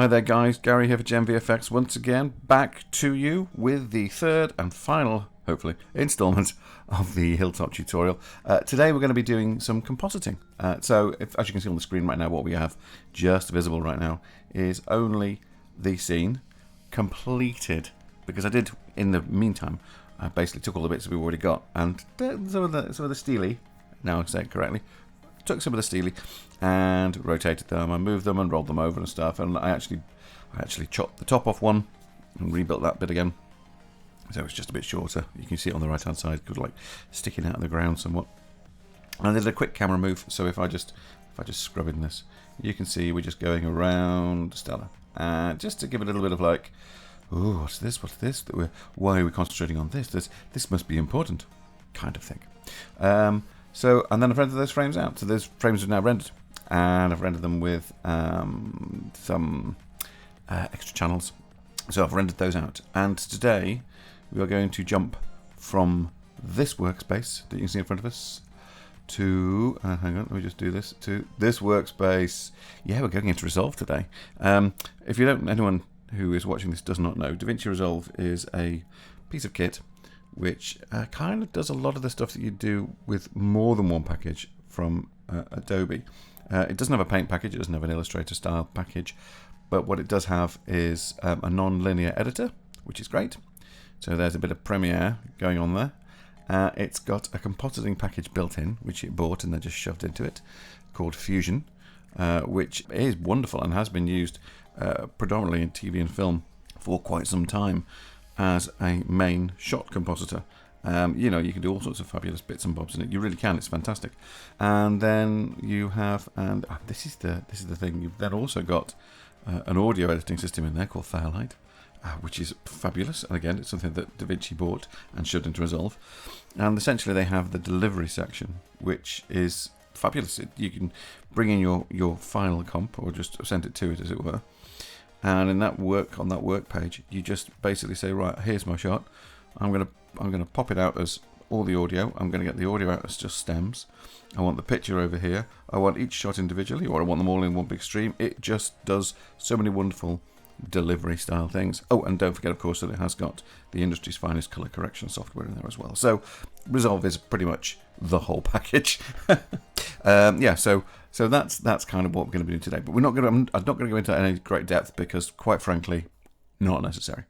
Hi there guys, Gary here for GenVFX once again, back to you with the third and final, hopefully, installment of the Hilltop tutorial. Today we're going to be doing some compositing. So as you can see on the screen right now, what we have just visible right now is only the scene completed, because I did, in the meantime, I basically took all the bits that we've already got and some of the steely, now I say it correctly, took some of the steely and rotated them and moved them and rolled them over and stuff, and I actually chopped the top off one and rebuilt that bit again, so it's just a bit shorter. You can see it on the right hand side, like sticking out of the ground somewhat. And I did a quick camera move, so if I just scrub in this, you can see we're just going around Stella, and just to give it a little bit of like, oh, what's this, why are we concentrating on this, this must be important kind of thing. So, and then I've rendered those frames out. So those frames are now rendered, and I've rendered them with some extra channels. So I've rendered those out. And today we are going to jump from this workspace that you can see in front of us to, hang on, let me just do this, to this workspace. Yeah, we're going into Resolve today. If you don't, anyone who is watching this does not know, DaVinci Resolve is a piece of kit which kind of does a lot of the stuff that you do with more than one package from Adobe. It doesn't have a paint package, it doesn't have an Illustrator style package, but what it does have is a non-linear editor, which is great. So there's a bit of Premiere going on there. It's got a compositing package built in, which it bought and then just shoved into it, called Fusion, which is wonderful and has been used predominantly in TV and film for quite some time as a main shot compositor. You know, you can do all sorts of fabulous bits and bobs in it. You really can. It's fantastic. And then you have, and this is the thing. You've then also got an audio editing system in there called Fairlight, which is fabulous. And again, it's something that DaVinci bought and shoved into Resolve. And essentially, they have the delivery section, which is fabulous. You can bring in your final comp, or just send it to it, as it were. And in that on that work page, you just basically say, right, here's my shot. I'm gonna pop it out as all the audio. I'm gonna get the audio out as just stems. I want the picture over here. I want each shot individually, or I want them all in one big stream. It just does so many wonderful delivery style things. Oh, and don't forget, of course, that it has got the industry's finest color correction software in there as well. So Resolve is pretty much the whole package. Yeah, so that's kind of what we're going to be doing today. But I'm not going to go into any great depth because, quite frankly, not necessary.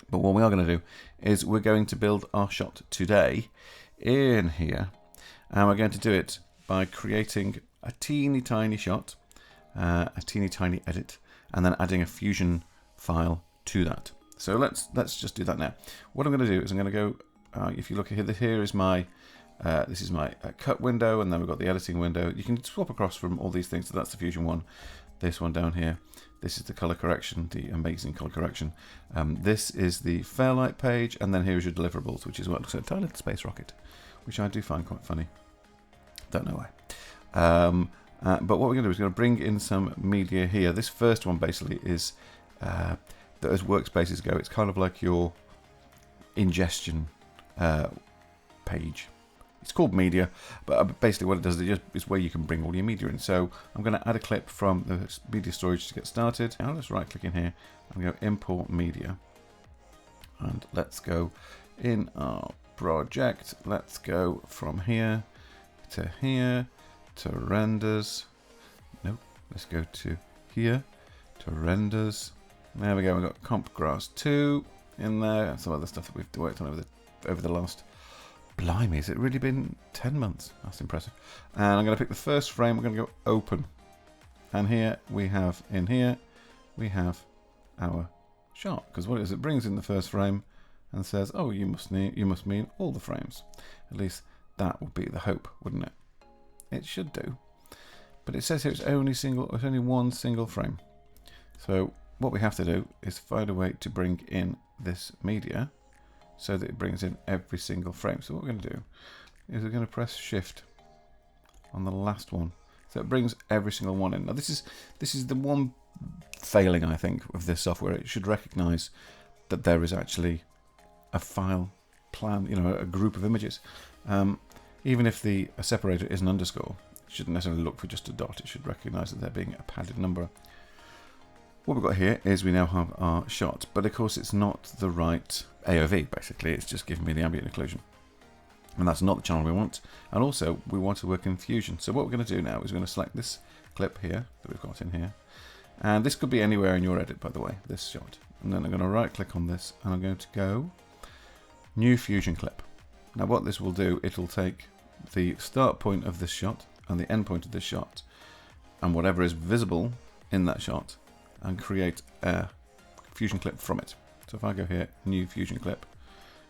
But what we are going to do is we're going to build our shot today in here, and we're going to do it by creating a teeny tiny shot, a teeny tiny edit, and then adding a Fusion file to that. So let's just do that now. What I'm going to do is I'm going to go. If you look at here, here is my. This is my cut window, and then we've got the editing window. You can swap across from all these things. So that's the Fusion one. This one down here. This is the color correction, the amazing color correction. This is the Fairlight page, and then here is your deliverables, which is what looks like a tiny little space rocket, which I do find quite funny. Don't know why. But what we're going to do is we're going to bring in some media here. This first one basically is that as workspaces go, it's kind of like your ingestion page. It's called media, but basically what it does is where you can bring all your media in. So I'm going to add a clip from the media storage to get started. Now let's right click in here. I'm going to go import media, and let's go in our project. Let's go from here to renders. Nope. Let's go to here to renders. There we go. We've got comp grass 2 in there, and some other stuff that we've worked on over the last. Blimey, has it really been 10 months? That's impressive. And I'm going to pick the first frame. We're going to go open. And here we have, our shot. Because what it is, it brings in the first frame and says, oh, you must mean all the frames. At least that would be the hope, wouldn't it? It should do. But it says here it's only one single frame. So what we have to do is find a way to bring in this media so that it brings in every single frame. So what we're going to do is we're going to press Shift on the last one, so it brings every single one in. Now this is the one failing, I think, of this software. It should recognize that there is actually a file plan, a group of images. Even if a separator is an underscore, it shouldn't necessarily look for just a dot. It should recognize that there being a padded number. what we've got here is we now have our shot, but of course it's not the right AOV, basically. It's just giving me the ambient occlusion. And that's not the channel we want. And also, we want to work in Fusion. So what we're going to do now is we're going to select this clip here that we've got in here. And this could be anywhere in your edit, by the way, this shot. And then I'm going to right click on this and I'm going to go New Fusion Clip. Now what this will do, it'll take the start point of this shot and the end point of this shot and whatever is visible in that shot and create a fusion clip from it. So if I go here, New Fusion Clip,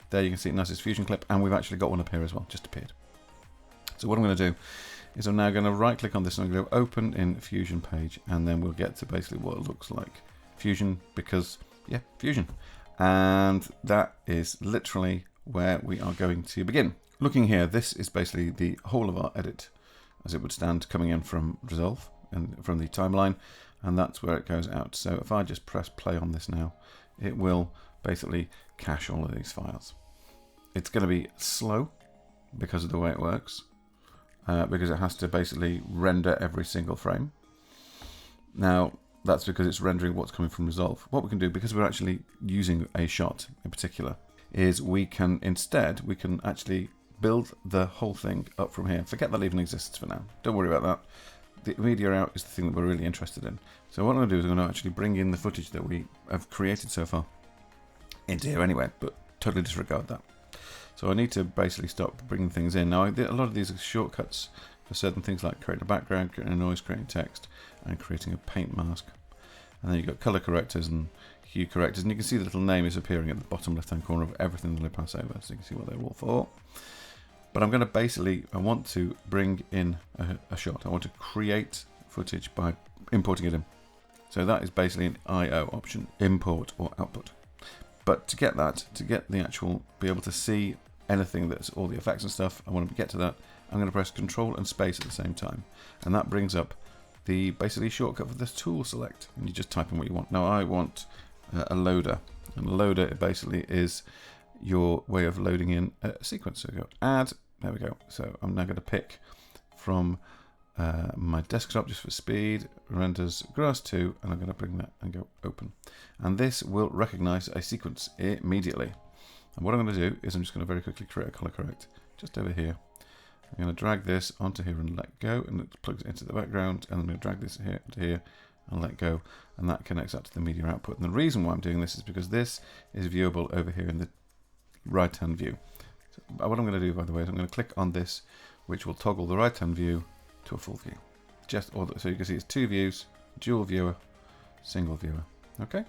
there you can see Nice's Fusion Clip, and we've actually got one up here as well, just appeared. So what I'm going to do is I'm now going to right click on this and I'm going to go Open in Fusion Page, and then we'll get to basically what it looks like. Fusion, because, yeah, Fusion. And that is literally where we are going to begin. Looking here, this is basically the whole of our edit, as it would stand, coming in from Resolve and from the timeline, and that's where it goes out. So if I just press play on this now, it will basically cache all of these files. It's going to be slow because of the way it works, because it has to basically render every single frame. Now, that's because it's rendering what's coming from Resolve. What we can do, because we're actually using a shot in particular, is we can actually build the whole thing up from here. Forget that even exists for now. Don't worry about that. The media out is the thing that we're really interested in. So what I'm going to do is I'm going to actually bring in the footage that we have created so far into here anyway, but totally disregard that. So I need to basically stop bringing things in. Now, a lot of these are shortcuts for certain things like creating a background, creating a noise, creating text, and creating a paint mask. And then you've got color correctors and hue correctors, and you can see the little name is appearing at the bottom left-hand corner of everything that I pass over, so you can see what they're all for. But I'm going to I want to bring in a shot. I want to create footage by importing it in. So that is basically an IO option, import or output. But to get that, be able to see anything that's all the effects and stuff, I want to get to that. I'm going to press Control and Space at the same time. And that brings up the basically shortcut for this tool select. And you just type in what you want. Now I want a loader. And a loader basically is your way of loading in a sequence. So go add, there we go. So I'm now going to pick from my desktop just for speed, renders grass 2, and I'm going to bring that and go open. And this will recognize a sequence immediately. And what I'm going to do is I'm just going to very quickly create a color correct just over here. I'm going to drag this onto here and let go, and it plugs it into the background, and I'm going to drag this here to here and let go, and that connects up to the media output. And the reason why I'm doing this is because this is viewable over here in the right hand view. So what I'm going to do, by the way, is I'm going to click on this, which will toggle the right hand view to a full view. So you can see it's 2 views, dual viewer, single viewer. Okay.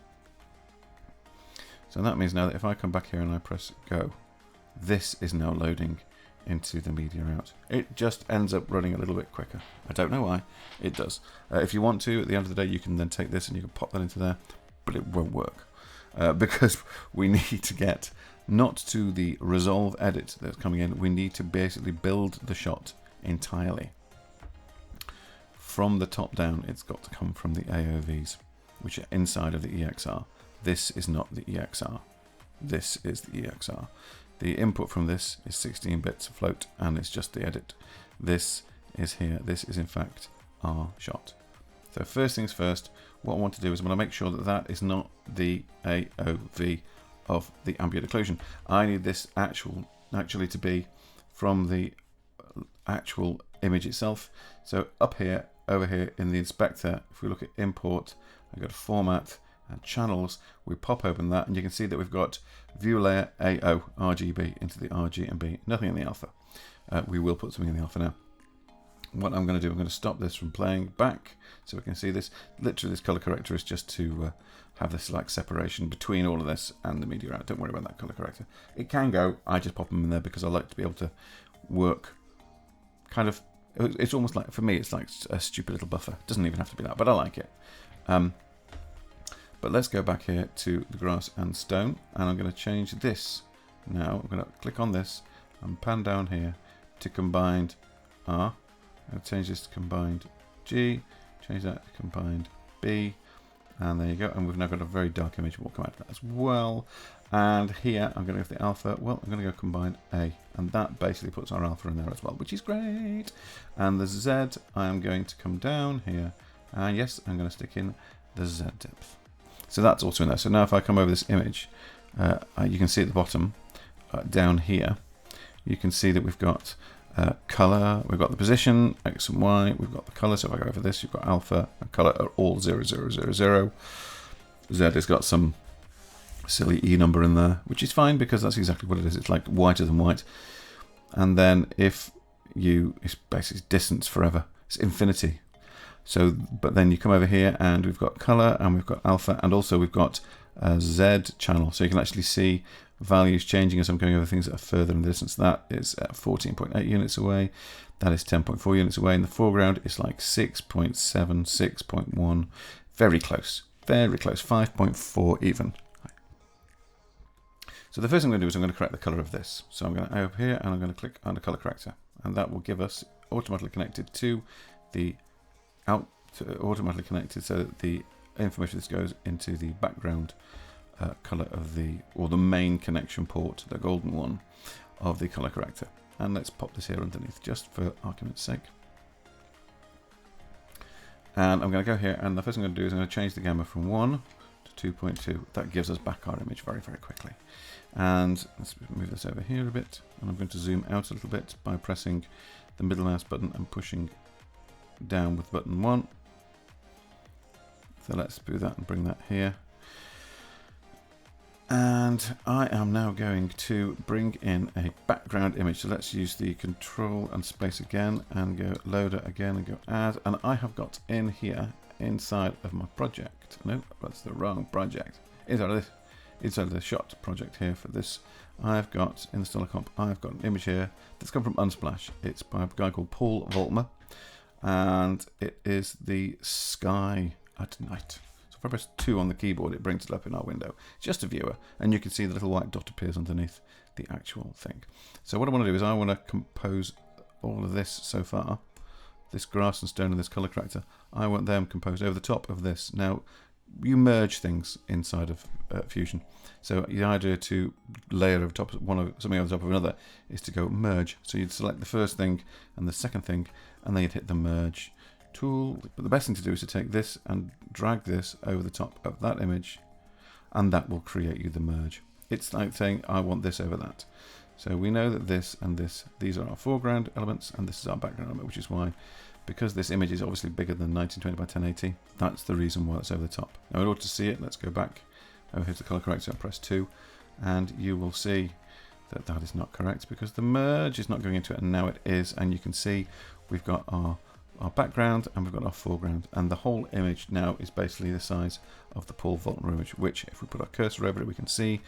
So that means now that if I come back here and I press go, this is now loading into the media out. It just ends up running a little bit quicker. I don't know why, it does. If you want to, at the end of the day, you can then take this and you can pop that into there, but it won't work because we need to get not to the Resolve edit that's coming in. We need to basically build the shot entirely. From the top down, it's got to come from the AOVs, which are inside of the EXR. This is not the EXR. This is the EXR. The input from this is 16 bits float, and it's just the edit. This is here. This is in fact our shot. So first things first, what I want to do is I want to make sure that that is not the AOV of the ambient occlusion. I need this actually to be from the actual image itself. So up here, over here in the inspector, if we look at import, I go to format and channels, we pop open that, and you can see that we've got view layer AO RGB into the RG and B, nothing in the alpha. We will put something in the alpha now. What I'm going to do, I'm going to stop this from playing back so we can see this. Literally, this color corrector is just to have this like separation between all of this and the media out. Don't worry about that color corrector. It can go, I just pop them in there because I like to be able to work kind of, it's almost like, for me, it's like a stupid little buffer. It doesn't even have to be that, but I like it. But let's go back here to the grass and stone, and I'm going to change this now. I'm going to click on this and pan down here to combined R. I'll change this to combined G, change that to combined B, and there you go. And we've now got a very dark image. We'll come out of that as well. And here I'm going to go for the alpha. Well, I'm going to go combined A, and that basically puts our alpha in there as well, which is great. And the Z, I am going to come down here, and yes, I'm going to stick in the Z depth. So that's also in there. So now if I come over this image, you can see at the bottom, down here, you can see that we've got color, we've got the position, X and Y, we've got the color. So if I go over this, you've got alpha and color are all 0, 0, 0, 0. Z has got some silly E number in there, which is fine because that's exactly what it is. It's like whiter than white. And then if it's basically distance forever. It's infinity. So, but then you come over here and we've got color and we've got alpha and also we've got a Z channel. So you can actually see values changing as I'm going over things that are further in the distance. That is 14.8 units away. That is 10.4 units away. In the foreground, it's like 6.7, 6.1. Very close. Very close. 5.4 even. So the first thing I'm going to do is I'm going to correct the color of this. So I'm going to over here and I'm going to click on the color corrector. And that will give us automatically connected to the automatically connected so that the information this goes into the background color of the main connection port, the golden one of the color corrector. And let's pop this here underneath just for argument's sake. And I'm going to go here and the first thing I'm going to do is I'm going to change the gamma from 1 to 2.2. That gives us back our image very, very quickly. And let's move this over here a bit. And I'm going to zoom out a little bit by pressing the middle mouse button and pushing down with button 1. So let's do that and bring that here. And I am now going to bring in a background image. So let's use the control and space again and go loader again and go add. And I have got in here inside of my project. No, that's the wrong project. Inside of the shot project here for this, I've got in the stellar comp, I've got an image here that's come from Unsplash. It's by a guy called Paul Voltmer, and it is the sky at night. So if I press 2 on the keyboard, it brings it up in our window. It's just a viewer, and you can see the little white dot appears underneath the actual thing. So what I want to do is I want to compose all of this so far, this grass and stone and this color corrector. I want them composed over the top of this. Now, you merge things inside of Fusion. So the idea to layer over top something over the top of another is to go merge. So you'd select the first thing and the second thing, and then you'd hit the merge tool. But the best thing to do is to take this and drag this over the top of that image, and that will create you the merge. It's like saying I want this over that. So we know that this and this, these are our foreground elements, and this is our background element, which is why, because this image is obviously bigger than 1920 by 1080, that's the reason why it's over the top. Now in order to see it, let's go back over here to the color corrector and press 2, and you will see that that is not correct because the merge is not going into it, and now it is, and you can see we've got our background and we've got our foreground, and the whole image now is basically the size of the Paul Voltmer image, which if we put our cursor over it we can see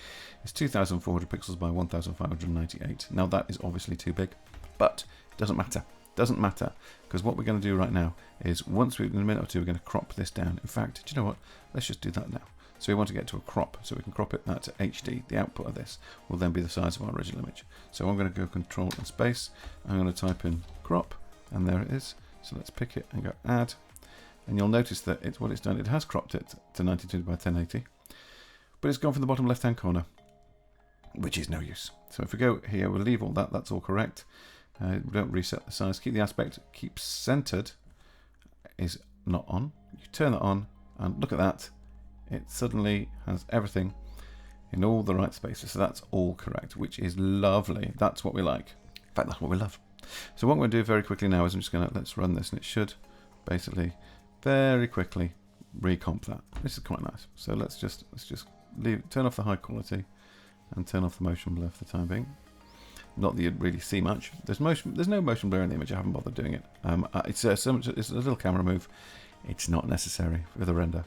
is 2400 pixels by 1598. Now that is obviously too big, but it doesn't matter. Doesn't matter, because what we're going to do right now is in a minute or two we're going to crop this down. In fact, do you know what? Let's just do that now. So we want to get to a crop, so we can crop it that to HD. The output of this will then be the size of our original image. So I'm going to go Control and Space. I'm going to type in crop, and there it is. So let's pick it and go add, and you'll notice that what it's done. It has cropped it to 1920 by 1080, but it's gone from the bottom left-hand corner, which is no use. So if we go here, we'll leave all that. That's all correct. We don't reset the size. Keep the aspect. Keep centered is not on. You turn that on, and look at that. It suddenly has everything in all the right spaces. So that's all correct, which is lovely. That's what we like. In fact, that's what we love. So what I'm going to do very quickly now is I'm just going to let's run this, and it should basically very quickly recomp that. This is quite nice. So let's just turn off the high quality and turn off the motion blur for the time being. Not that you'd really see much. There's no motion blur in the image. I haven't bothered doing it. It's a little camera move. It's not necessary for the render.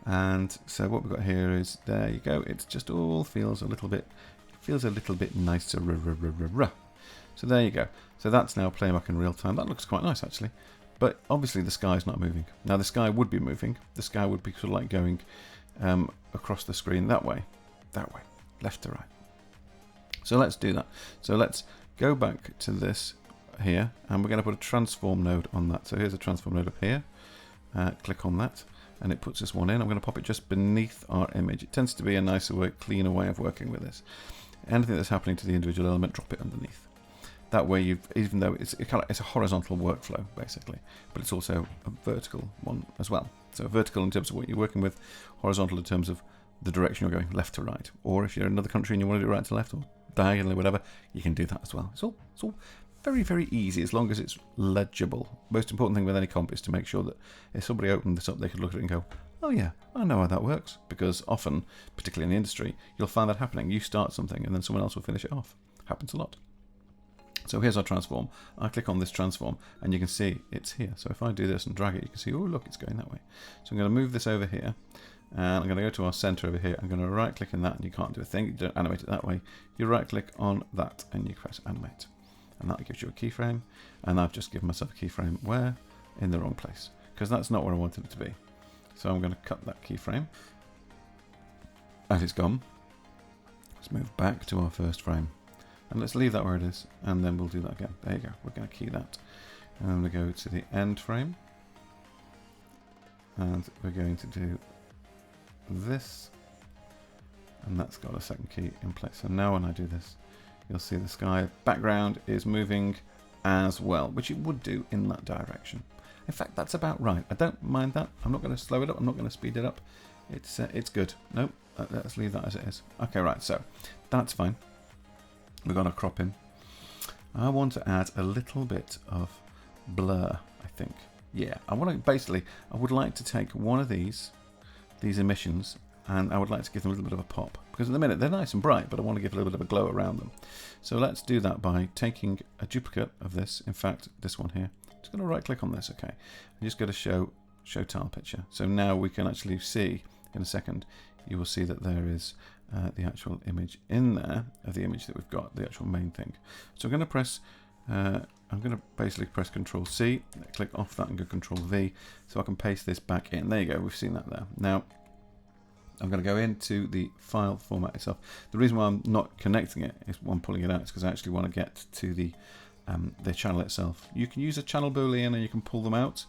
And so what we've got here is, there you go. It just all feels a little bit nicer. So there you go. So that's now playing back in real time. That looks quite nice actually. But obviously the sky is not moving. Now the sky would be moving. The sky would be sort of like going across the screen that way, left to right. So let's do that. So let's go back to this here, and we're going to put a transform node on that. So here's a transform node up here. Click on that, and it puts this one in. I'm going to pop it just beneath our image. It tends to be a nicer cleaner way of working with this. Anything that's happening to the individual element, drop it underneath. That way, even though it's a horizontal workflow basically, but it's also a vertical one as well. So vertical in terms of what you're working with, horizontal in terms of the direction you're going, left to right. Or if you're in another country and you want to do right to left or diagonally, whatever, you can do that as well. It's all very, very easy as long as it's legible. Most important thing with any comp is to make sure that if somebody opened this up, they could look at it and go, oh yeah, I know how that works. Because often, particularly in the industry, you'll find that happening. You start something and then someone else will finish it off. Happens a lot. So here's our transform. I click on this transform and you can see it's here. So if I do this and drag it, you can see, oh look, it's going that way. So I'm going to move this over here and I'm going to go to our center over here. I'm going to right click on that and you can't do a thing. You don't animate it that way. You right click on that and you press animate. And that gives you a keyframe. And I've just given myself a keyframe where? In the wrong place. Because that's not where I wanted it to be. So I'm going to cut that keyframe. As it's gone, let's move back to our first frame. And let's leave that where it is, and then we'll do that again. There you go, we're going to key that. And I'm going to go to the end frame. And we're going to do this. And that's got a second key in place. So now when I do this, you'll see the sky background is moving as well, which it would do in that direction. In fact, that's about right. I don't mind that. I'm not going to slow it up. I'm not going to speed it up. It's good. Nope, let's leave that as it is. Okay, right, so that's fine. We're going to crop in. I want to add a little bit of blur, I think. Yeah, I would like to take one of these emissions, and I would like to give them a little bit of a pop. Because at the minute, they're nice and bright, but I want to give a little bit of a glow around them. So let's do that by taking a duplicate of this. In fact, this one here. Just going to right click on this, okay. I'm just going to show tile picture. So now we can actually see, in a second, you will see that there is the actual image in there of the image that we've got, the actual main thing. So I'm going to press, I'm going to basically press Control C, click off that and go Control V, so I can paste this back in. There you go, we've seen that there. Now, I'm going to go into the file format itself. The reason why I'm not connecting it is why I'm pulling it out is because I actually want to get to the channel itself. You can use a channel boolean and you can pull them out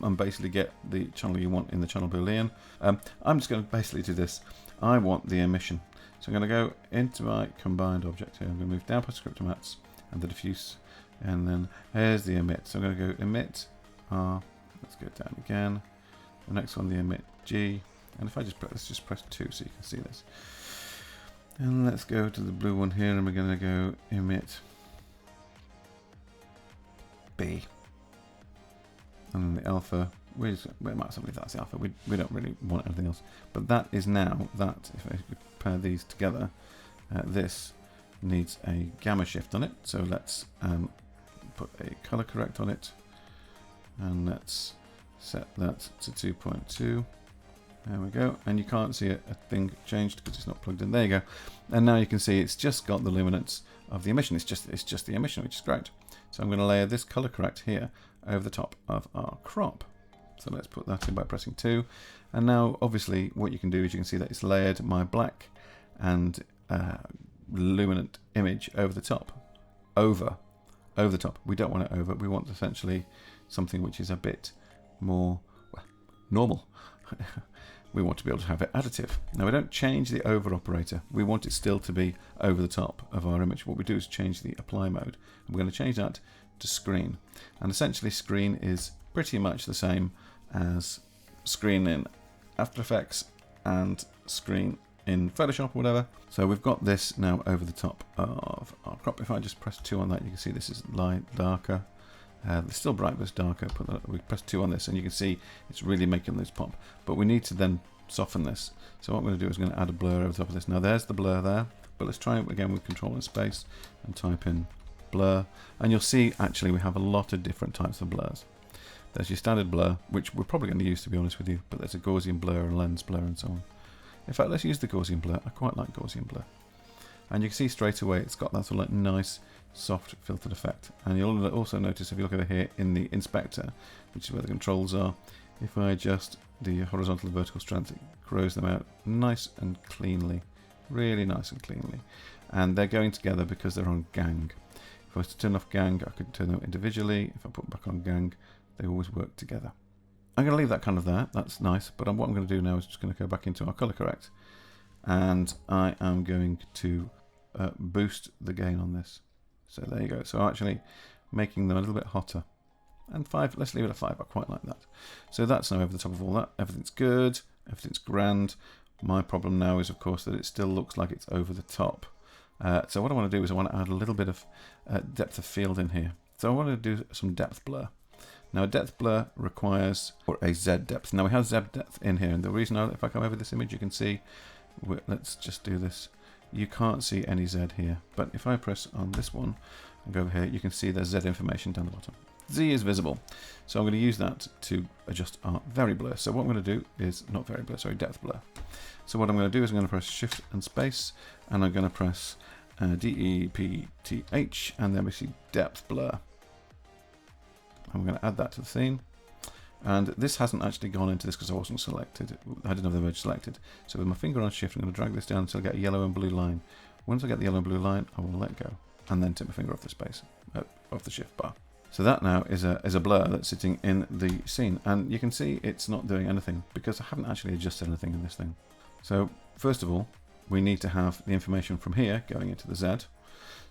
and basically get the channel you want in the channel boolean. I'm just going to basically do this. I want the emission. So I'm going to go into my combined object here. I'm going to move down past script mats and the diffuse, and then here's the emit. So I'm going to go emit R. Let's go down again. The next one, the emit G. And if I let's just press 2 so you can see this. And let's go to the blue one here, and we're going to go emit B. And then the alpha, we might as well leave that as the alpha. We don't really want anything else. But that is now that, if I pair these together, this needs a gamma shift on it. So let's put a color correct on it. And let's set that to 2.2. There we go. And you can't see a thing changed because it's not plugged in. There you go. And now you can see it's just got the luminance of the emission. It's just the emission, which is great. So I'm going to layer this color correct here over the top of our crop. So let's put that in by pressing 2. And now obviously what you can do is you can see that it's layered my black and luminant image over the top. Over the top. We don't want it over. We want essentially something which is a bit more normal. We want to be able to have it additive. Now we don't change the over operator. We want it still to be over the top of our image. What we do is change the apply mode. We're going to change that to screen. And essentially screen is pretty much the same as screen in After Effects and screen in Photoshop or whatever. So we've got this now over the top of our crop. If I just press 2 on that, you can see this is light, darker. It's still bright, but it's darker. We press 2 on this, and you can see it's really making this pop. But we need to then soften this. So what I'm going to do is I'm going to add a blur over top of this. Now there's the blur there, but let's try it again with Control and Space and type in blur. And you'll see actually we have a lot of different types of blurs. There's your standard blur, which we're probably going to use to be honest with you, but there's a Gaussian blur and lens blur and so on. In fact, let's use the Gaussian blur. I quite like Gaussian blur. And you can see straight away it's got that sort of like nice soft filtered effect. And you'll also notice if you look over here in the inspector, which is where the controls are, if I adjust the horizontal and vertical strands, it grows them out nice and cleanly, really nice and cleanly. And they're going together because they're on gang. If I was to turn off gang, I could turn them individually. If I put them back on gang, they always work together. I'm going to leave that kind of there. That's nice. But what I'm going to do now is just going to go back into our color correct. And I am going to boost the gain on this. So there you go. So actually making them a little bit hotter. And 5, let's leave it at 5. I quite like that. So that's now over the top of all that. Everything's good. Everything's grand. My problem now is, of course, that it still looks like it's over the top. So what I want to do is I want to add a little bit of depth of field in here. So I want to do some depth blur. Now, a depth blur requires a Z depth. Now, we have Z depth in here. And the reason, if I come over this image, you can see, let's just do this. You can't see any Z here. But if I press on this one and go over here, you can see there's Z information down the bottom. Z is visible. So I'm going to use that to adjust our very blur. So what I'm going to do is, not very blur, sorry, depth blur. So what I'm going to do is I'm going to press Shift and Space, and I'm going to press DEPTH, and then we see depth blur. I'm going to add that to the scene. And this hasn't actually gone into this because I wasn't selected. I didn't have the merge selected. So with my finger on Shift, I'm going to drag this down until I get a yellow and blue line. Once I get the yellow and blue line, I will let go, and then take my finger off the space, off the Shift bar. So that now is a blur that's sitting in the scene, and you can see it's not doing anything because I haven't actually adjusted anything in this thing. So first of all, we need to have the information from here going into the Z.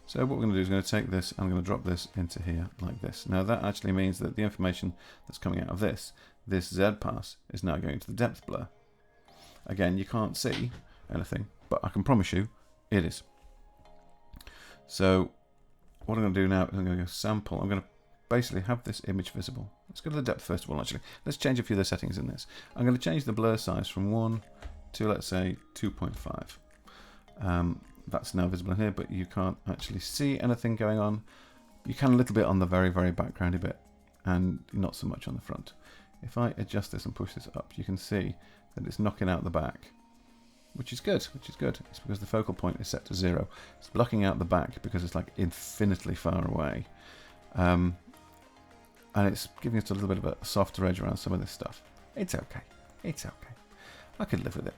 So what we're going to do is we're going to take this and I'm going to drop this into here like this. Now that actually means that the information that's coming out of this Z pass is now going to the depth blur. Again, you can't see anything, but I can promise you it is. So what I'm going to do now is I'm going to go sample. I'm going to basically have this image visible. Let's go to the depth first of all, actually. Let's change a few of the settings in this. I'm going to change the blur size from 1 to, let's say, 2.5. That's now visible in here, but you can't actually see anything going on. You can a little bit on the very, very backgroundy bit, and not so much on the front. If I adjust this and push this up, you can see that it's knocking out the back, which is good, It's because the focal point is set to 0. It's blocking out the back because it's like infinitely far away. And it's giving us a little bit of a softer edge around some of this stuff. It's okay. It's okay. I could live with it.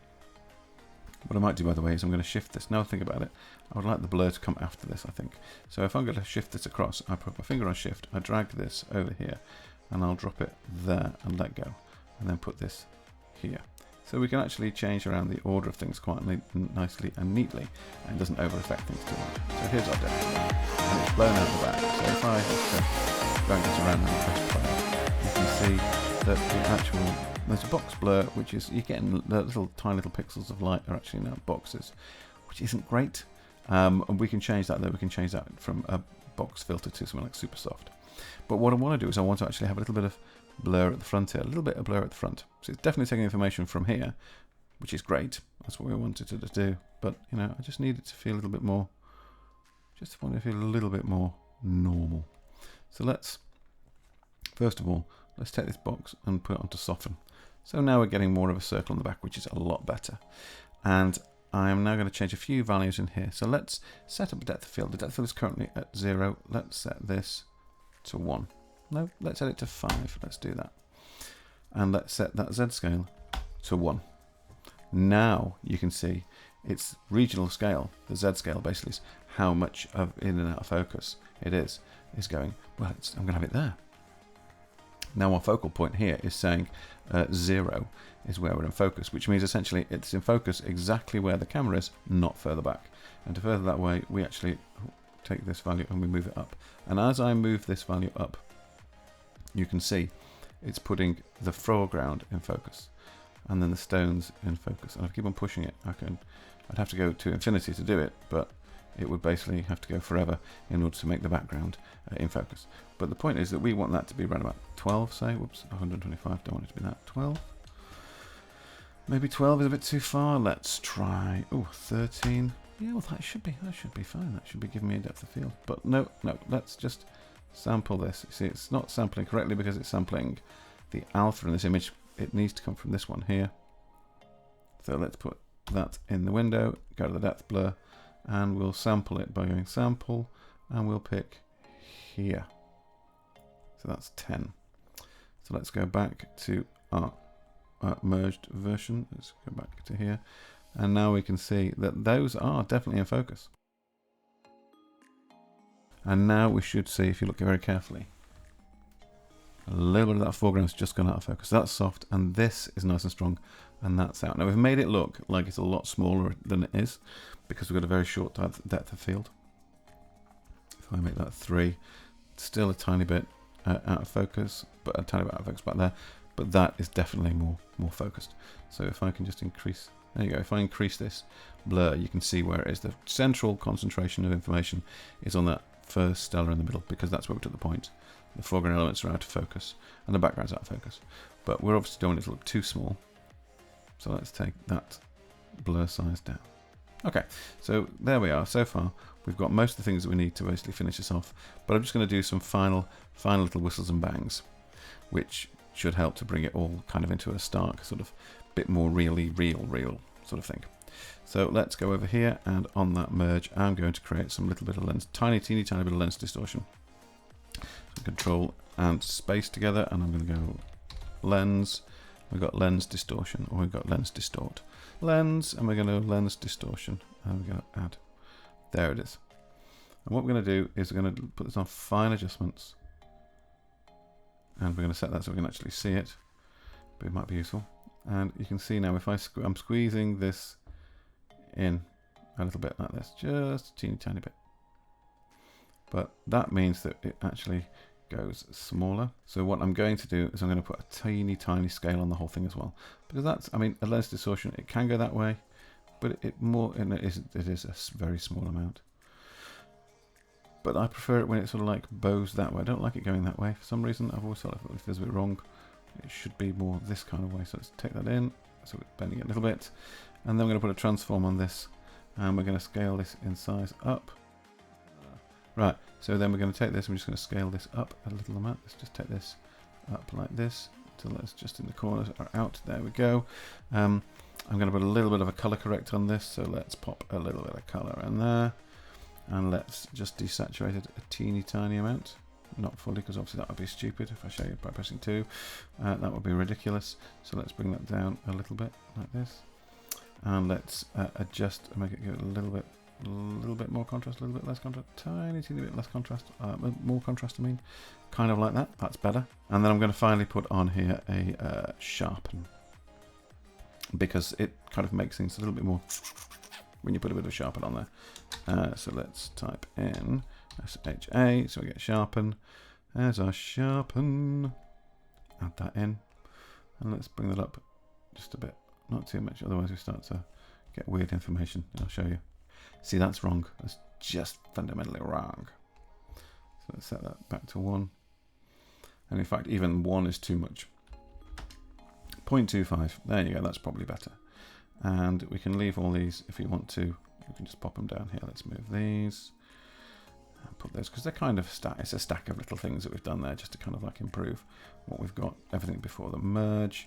What I might do, by the way, is I'm going to shift this. Now think about it. I would like the blur to come after this, I think. So if I'm going to shift this across, I put my finger on Shift, I drag this over here, and I'll drop it there and let go. And then put this here. So we can actually change around the order of things quite nicely and neatly, and it doesn't over affect things too much. So here's our depth. And it's blown out the back. So if I just drag this around and press play, you can see that the actual, there's a box blur, which is, you're getting the tiny little pixels of light are actually now boxes, which isn't great. And we can change that though. We can change that from a box filter to something like super soft. But what I want to do is I want to actually have a little bit of blur at the front here, a little bit of blur at the front. So it's definitely taking information from here, which is great. That's what we wanted it to do. But you know, I just need it to feel a little bit more. Just want to feel a little bit more normal. So let's first of all, let's take this box and put it onto soften. So now we're getting more of a circle on the back, which is a lot better. And I am now going to change a few values in here. So let's set up a depth of field. The depth of field is currently at 0. Let's set this to 1. No, let's set it to 5. Let's do that. And let's set that Z scale to 1. Now you can see its regional scale, the Z scale basically is how much of in and out of focus it is going. Well, I'm going to have it there. Now our focal point here is saying 0 is where we're in focus, which means essentially it's in focus exactly where the camera is, not further back. And to further that way, we actually take this value and we move it up. And as I move this value up, you can see it's putting the foreground in focus and then the stones in focus. And if I keep on pushing it, I'd have to go to infinity to do it, but it would basically have to go forever in order to make the background in focus. But the point is that we want that to be around about 12, say. Whoops, 125, don't want it to be that. 12. Maybe 12 is a bit too far. Let's try, 13. Yeah, well, that should be fine. That should be giving me a depth of field. But no, let's just sample this. See, it's not sampling correctly because it's sampling the alpha in this image. It needs to come from this one here. So let's put that in the window, go to the depth blur, and we'll sample it by going sample, and we'll pick here. So that's 10. So let's go back to our merged version. Let's go back to here. And now we can see that those are definitely in focus. And now we should see, if you look very carefully, a little bit of that foreground's just gone out of focus. That's soft, and this is nice and strong, and that's out. Now we've made it look like it's a lot smaller than it is, because we've got a very short depth of field. If I make that 3, still a tiny bit out of focus, but a tiny bit out of focus back there. But that is definitely more focused. So if I can just increase, there you go. If I increase this blur, you can see where it is. The central concentration of information is on that first stellar in the middle, because that's where we took the point. The foreground elements are out of focus, and the background's out of focus. But we're obviously don't want it to look too small. So let's take that blur size down. Okay, so there we are. So far, we've got most of the things that we need to basically finish this off. But I'm just going to do some final little whistles and bangs, which should help to bring it all kind of into a stark, sort of bit more real sort of thing. So let's go over here, and on that merge, I'm going to create some little bit of lens, teeny bit of lens distortion. So Control and space together, and I'm going to go lens. We've got lens distortion, or we've got lens distort. Lens, and we're going to lens distortion, and we're going to add. There it is. And what we're going to do is we're going to put this on fine adjustments, and we're going to set that so we can actually see it, but it might be useful. And you can see now if I'm squeezing this in a little bit like this, just a tiny bit. But that means that it actually goes smaller. So what I'm going to do is I'm going to put a tiny scale on the whole thing as well, because that's, I mean, a lens distortion, it can go that way, but it is a very small amount. But I prefer it when it sort of like bows that way. I don't like it going that way for some reason. I've always thought if it's a bit wrong, it should be more this kind of way. So let's take that in. So we're bending it a little bit, and then we're going to put a transform on this, and we're going to scale this in size up. Right, so then we're going to take this, and we're just going to scale this up a little amount. Let's just take this up like this until it's just in the corners are out. There we go. I'm going to put a little bit of a color corrector on this, so let's pop a little bit of color in there, and let's just desaturate it a tiny amount. Not fully, because obviously that would be stupid if I show you by pressing 2. That would be ridiculous. So let's bring that down a little bit like this, and let's adjust and make it give it a little bit more contrast, a little bit less contrast, tiny bit less contrast, more contrast. I mean, kind of like that. That's better. And then I'm going to finally put on here a sharpen, because it kind of makes things a little bit more when you put a bit of sharpen on there. So let's type in SHA, so we get sharpen. There's our sharpen. Add that in, and let's bring that up just a bit, not too much, otherwise we start to get weird information. I'll show you. See, that's wrong. That's just fundamentally wrong. So let's set that back to 1. And in fact, even 1 is too much. 0.25. There you go. That's probably better. And we can leave all these if you want to. You can just pop them down here. Let's move these. And put those, because they're kind of it's a stack of little things that we've done there just to kind of like improve what we've got. Everything before the merge.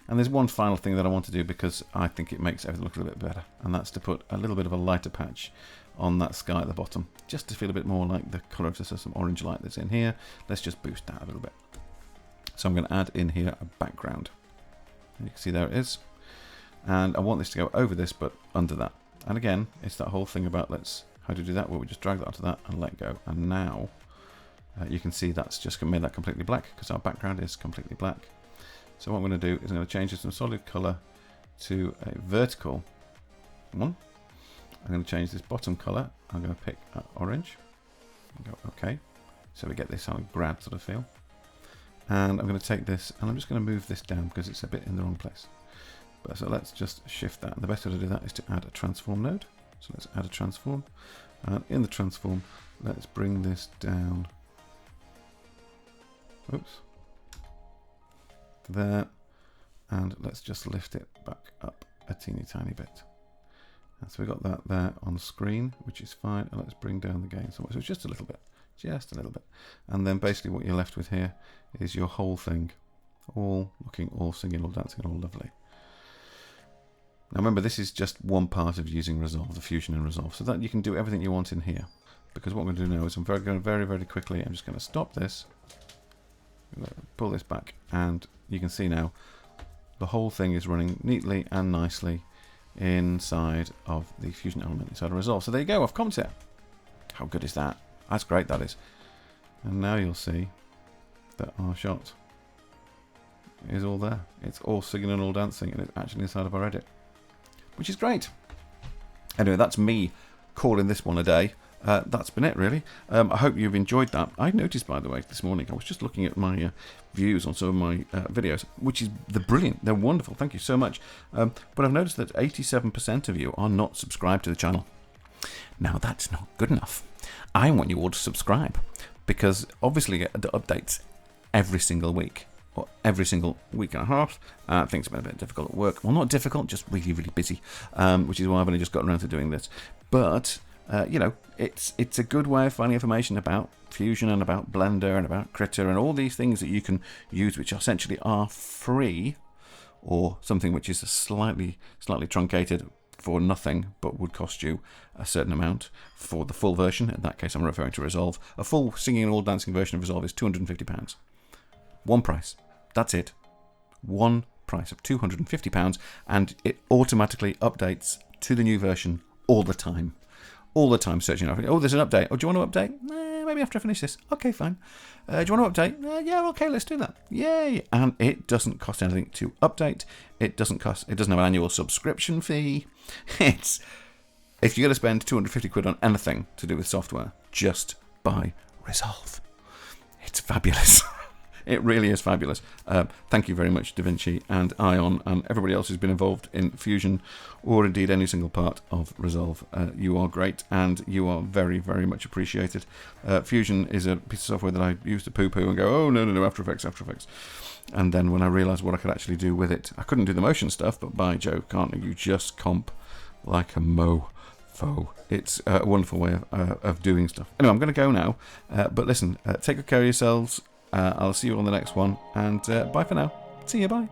And there's one final thing that I want to do, because I think it makes everything look a little bit better, and that's to put a little bit of a lighter patch on that sky at the bottom, just to feel a bit more like the colour of some orange light that's in here. Let's just boost that a little bit. So I'm going to add in here a background. And you can see there it is. And I want this to go over this, but under that. And again, it's that whole thing about how to do that. Well, we just drag that onto that and let go. And now you can see that's just made that completely black, because our background is completely black. So what I'm going to do is I'm going to change this from solid color to a vertical one. I'm going to change this bottom color. I'm going to pick orange and go OK. So we get this kind of grad sort of feel. And I'm going to take this, and I'm just going to move this down because it's a bit in the wrong place. So let's just shift that. And the best way to do that is to add a transform node. So let's add a transform. And in the transform, let's bring this down. Oops. There, and let's just lift it back up a tiny bit. And so we got that there on screen, which is fine. And let's bring down the gain somewhat. So it's just a little bit, and then basically what you're left with here is your whole thing, all looking, all singing, all dancing, all lovely. Now remember, this is just one part of using Resolve, the Fusion in Resolve, so that you can do everything you want in here. Because what I'm going to do now is I'm going to very quickly, I'm just going to stop this, pull this back, and you can see now the whole thing is running neatly and nicely inside of the Fusion element inside of Resolve. So there you go, I've commented it. How good is that? That's great, that is. And now you'll see that our shot is all there. It's all singing and all dancing, and it's actually inside of our edit, which is great. Anyway, that's me calling this one a day. that's been it, really. I hope you've enjoyed that. I noticed, by the way, this morning, I was just looking at my views on some of my videos, which is brilliant. They're wonderful. Thank you so much. But I've noticed that 87% of you are not subscribed to the channel. Now, that's not good enough. I want you all to subscribe, because obviously I get the updates every single week, or every single week and a half. Things have been a bit difficult at work. Well, not difficult, just really, really busy, which is why I've only just gotten around to doing this. But, you know, it's a good way of finding information about Fusion and about Blender and about Corrector and all these things that you can use, which essentially are free, or something which is slightly truncated for nothing, but would cost you a certain amount for the full version. In that case, I'm referring to Resolve. A full singing and all dancing version of Resolve is £250. One price. That's it. One price of £250, and it automatically updates to the new version all the time. All the time, searching out. Oh, there's an update. Oh, do you want to update? Maybe after I finish this. Okay, fine. Do you want to update? Yeah, okay, let's do that. Yay! And it doesn't cost anything to update. It doesn't have an annual subscription fee. If you're going to spend 250 quid on anything to do with software, just buy Resolve. It's fabulous. It really is fabulous. Thank you very much, DaVinci and Ion, and everybody else who's been involved in Fusion, or indeed any single part of Resolve. You are great, and you are very, very much appreciated. Fusion is a piece of software that I used to poo-poo and go, oh, no, After Effects. And then when I realised what I could actually do with it, I couldn't do the motion stuff, but by Jove, can't you just comp like a mofo? It's a wonderful way of doing stuff. Anyway, I'm going to go now, but listen, take good care of yourselves. I'll see you on the next one, and bye for now. See you, bye.